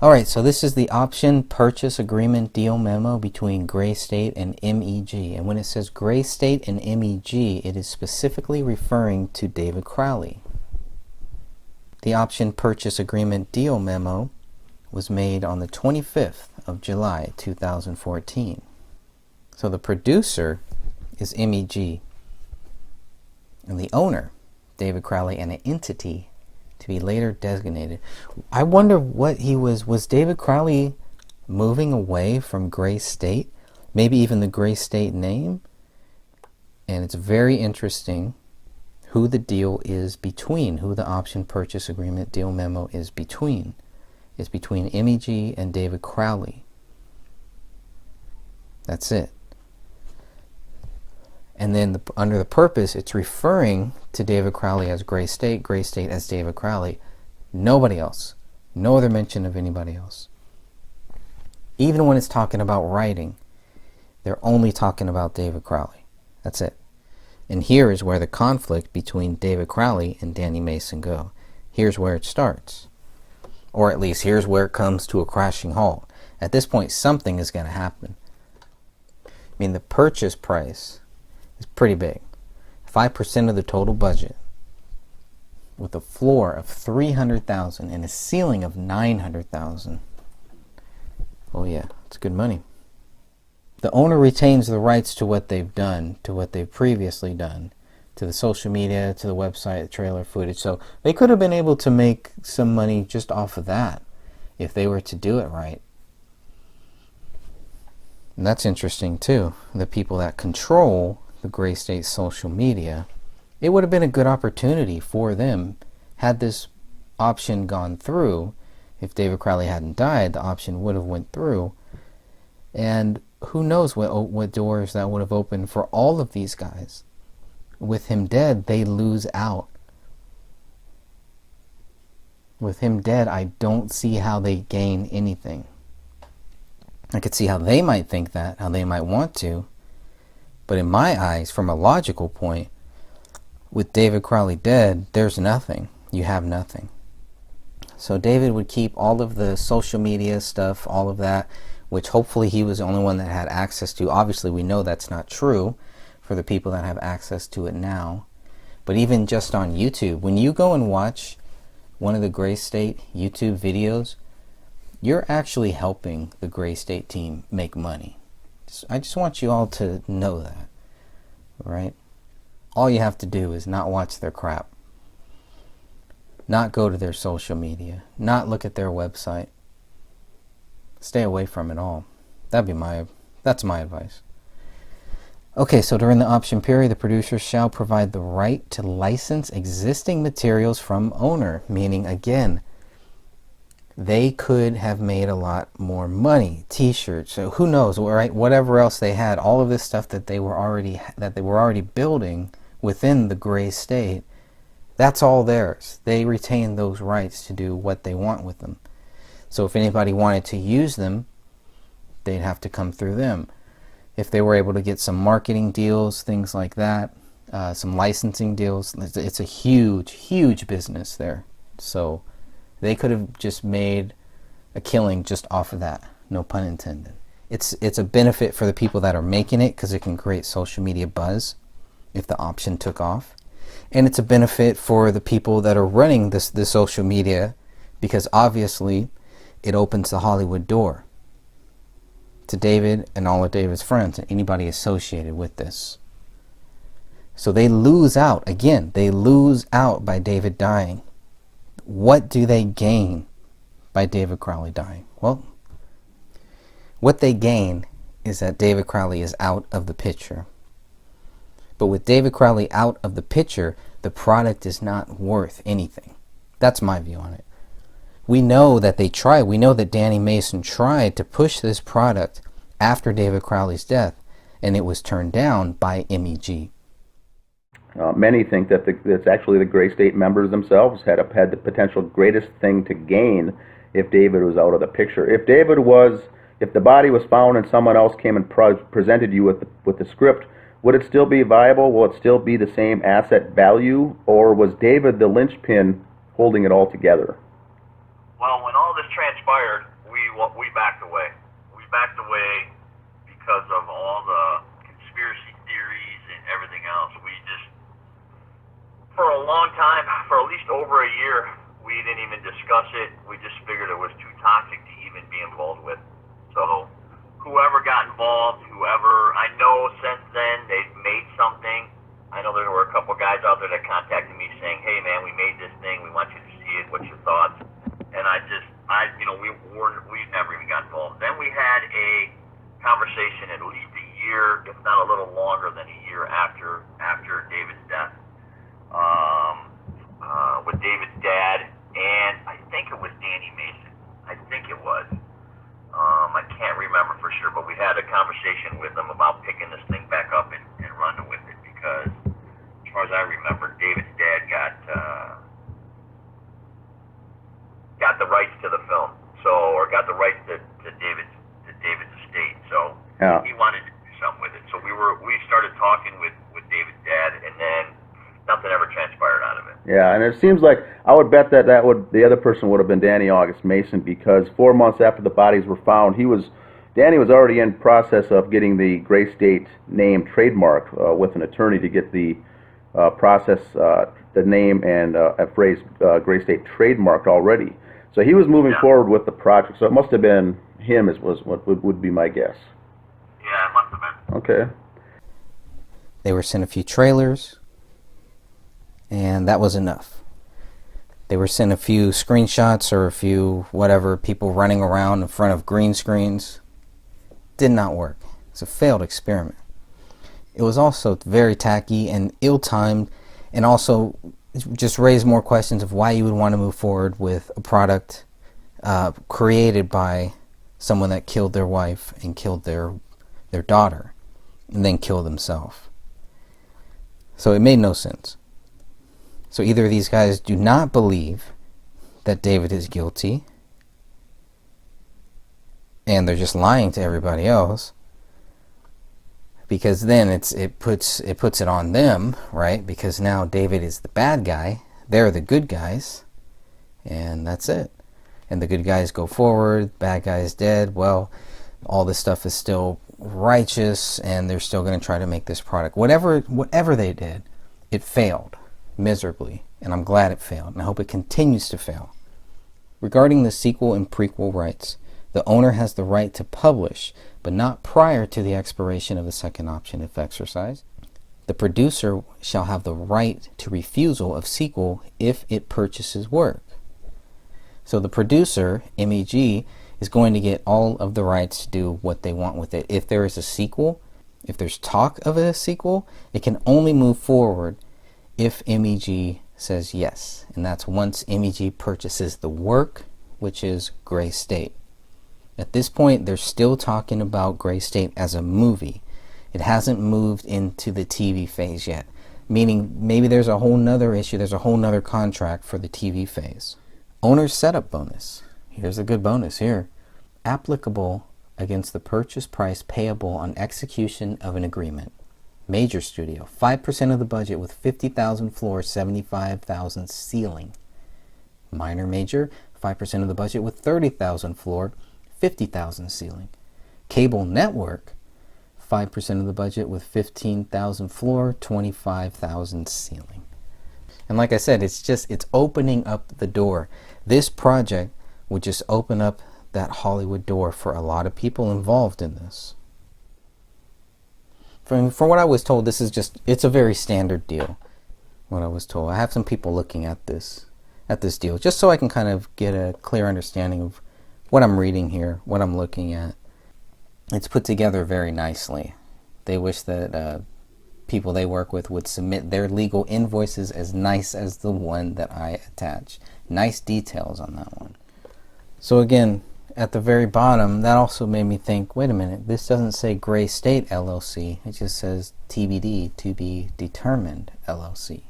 Alright, so this is the option purchase agreement deal memo between Gray State and MEG. And when it says Gray State and MEG, it is specifically referring to David Crowley. The option purchase agreement deal memo was made on the 25th of July 2014. So the producer is MEG, and the owner, David Crowley, and an entity to be later designated. I wonder what he was David Crowley moving away from Gray State? Maybe even the Gray State name? And it's very interesting who the deal is between, who the option purchase agreement deal memo is between. It's between MEG and David Crowley. That's it. And then under the purpose, it's referring to David Crowley as Gray State as David Crowley. Nobody else. No other mention of anybody else. Even when it's talking about writing, they're only talking about David Crowley. That's it. And here is where the conflict between David Crowley and Danny Mason go. Here's where it starts. Or at least here's where it comes to a crashing halt. At this point, something is going to happen. I mean, the purchase price is pretty big. 5% of the total budget, with a floor of $300,000 and a ceiling of $900,000. Oh yeah, it's good money. The owner retains the rights to what they've done, to what they've previously done, to the social media, to the website, the trailer footage. So they could have been able to make some money just off of that if they were to do it right. And that's interesting too. The people that control the Gray State social media, it would have been a good opportunity for them had this option gone through. If David Crowley hadn't died, the option would have went through, and who knows what doors that would have opened for all of these guys. With him dead, they lose out. With him dead, I don't see how they gain anything. I could see how they might think that, how they might want to. But in my eyes, from a logical point, with David Crowley dead, there's nothing. You have nothing. So David would keep all of the social media stuff, all of that, which hopefully he was the only one that had access to. Obviously, we know that's not true for the people that have access to it now. But even just on YouTube, when you go and watch one of the Gray State YouTube videos, you're actually helping the Gray State team make money. I just want you all to know that, right? All you have to do is not watch their crap, not go to their social media, not look at their website. Stay away from it all. That's my advice. Okay, so during the option period, the producers shall provide the right to license existing materials from owner, meaning again, they could have made a lot more money. T-shirts, so who knows, right? Whatever else they had, all of this stuff that they were already building within the Gray State, that's all theirs. They retain those rights to do what they want with them. So if anybody wanted to use them, they'd have to come through them. If they were able to get some marketing deals, things like that, some licensing deals, it's a huge, huge business there. So they could have just made a killing just off of that. No pun intended. It's a benefit for the people that are making it because it can create social media buzz if the option took off. And it's a benefit for the people that are running the social media because obviously it opens the Hollywood door to David and all of David's friends and anybody associated with this. So they lose out. Again, they lose out by David dying. What do they gain by David Crowley dying? Well, what they gain is that David Crowley is out of the picture. But with David Crowley out of the picture, the product is not worth anything. That's my view on it. We know that they tried. We know that Danny Mason tried to push this product after David Crowley's death, and it was turned down by MEG. Many think that it's actually the Gray State members themselves had the potential greatest thing to gain if David was out of the picture. If the body was found and someone else came and presented you with the script, would it still be viable? Will it still be the same asset value? Or was David the linchpin holding it all together? Well, when all this transpired, we backed away. We backed away because of all the conspiracy theories and everything else. We just, for a long time, for at least over a year, we didn't even discuss it. We just figured it was too toxic to even be involved with. So whoever got involved, I know since then they've made something. I know there were a couple guys out there that contacted me saying, hey man, we made this thing, we want you to see it, what's your thoughts? And we never even got involved. Then we had a conversation at least a year, if not a little longer than a year after David's death, with David's dad, and I think it was Danny Mason. I think it was. I can't remember for sure, but we had a conversation with them about picking this thing back up and running with it because, as far as I remember, David's dad got the rights to the film, or got the rights to David's estate. So Yeah. he wanted to do something with it. So we started talking with David's dad, and then nothing ever transpired out of it. Yeah, and it seems like I would bet that the other person would have been Danny August Mason, because 4 months after the bodies were found, Danny was already in process of getting the Gray State name trademark with an attorney to get the the name and a phrase Gray State trademarked already. So he was moving forward with the project. So it must have been him, was what would be my guess. Yeah, it must have been. Okay. They were sent a few trailers, and that was enough. They were sent a few screenshots or a few whatever, people running around in front of green screens. Did not work. It's a failed experiment. It was also very tacky and ill-timed, and also just raised more questions of why you would want to move forward with a product created by someone that killed their wife and killed their daughter and then killed himself. So it made no sense. So either these guys do not believe that David is guilty and they're just lying to everybody else, because then it puts it on them, right? Because now David is the bad guy, they're the good guys, and that's it. And the good guys go forward, bad guys dead. Well, all this stuff is still righteous, and they're still going to try to make this product. Whatever they did, it failed miserably, and I'm glad it failed, and I hope it continues to fail. Regarding the sequel and prequel rights, the owner has the right to publish, but not prior to the expiration of the second option if exercised. The producer shall have the right to refusal of sequel if it purchases work. So the producer, MEG, is going to get all of the rights to do what they want with it. If there is a sequel, if there's talk of a sequel, it can only move forward if MEG says yes. And that's once MEG purchases the work, which is Gray State. At this point, they're still talking about Gray State as a movie. It hasn't moved into the TV phase yet, meaning maybe there's a whole nother issue, there's a whole nother contract for the TV phase. Owner's setup bonus. Here's a good bonus here. Applicable against the purchase price payable on execution of an agreement. Major studio, 5% of the budget with 50,000 floor, 75,000 ceiling. Minor major, 5% of the budget with 30,000 floor, 50,000 ceiling. Cable network, 5% of the budget with 15,000 floor, 25,000 ceiling. And like I said, it's opening up the door. This project would just open up that Hollywood door for a lot of people involved in this. From what I was told, it's a very standard deal. What I was told. I have some people looking at this deal, just so I can kind of get a clear understanding of what I'm reading here, what I'm looking at. It's put together very nicely. They wish that people they work with would submit their legal invoices as nice as the one that I attach. Nice details on that one. So again, at the very bottom, that also made me think, wait a minute, this doesn't say Gray State LLC. It just says TBD, to be determined LLC.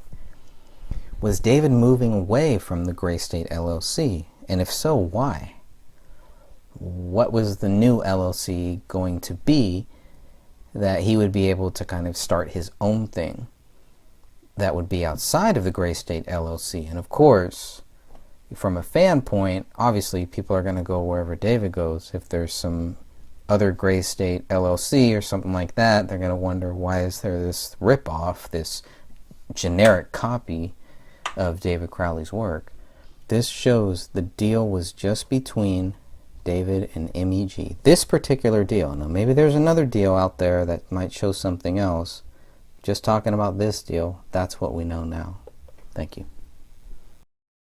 Was David moving away from the Gray State LLC? And if so, why? What was the new LLC going to be that he would be able to kind of start his own thing that would be outside of the Gray State LLC? And of course, from a fan point, obviously people are going to go wherever David goes. If there's some other Gray State LLC or something like that, they're going to wonder, why is there this ripoff, this generic copy of David Crowley's work? This shows the deal was just between David and MEG. This particular deal. Now maybe there's another deal out there that might show something else. Just talking about this deal, that's what we know now. Thank you.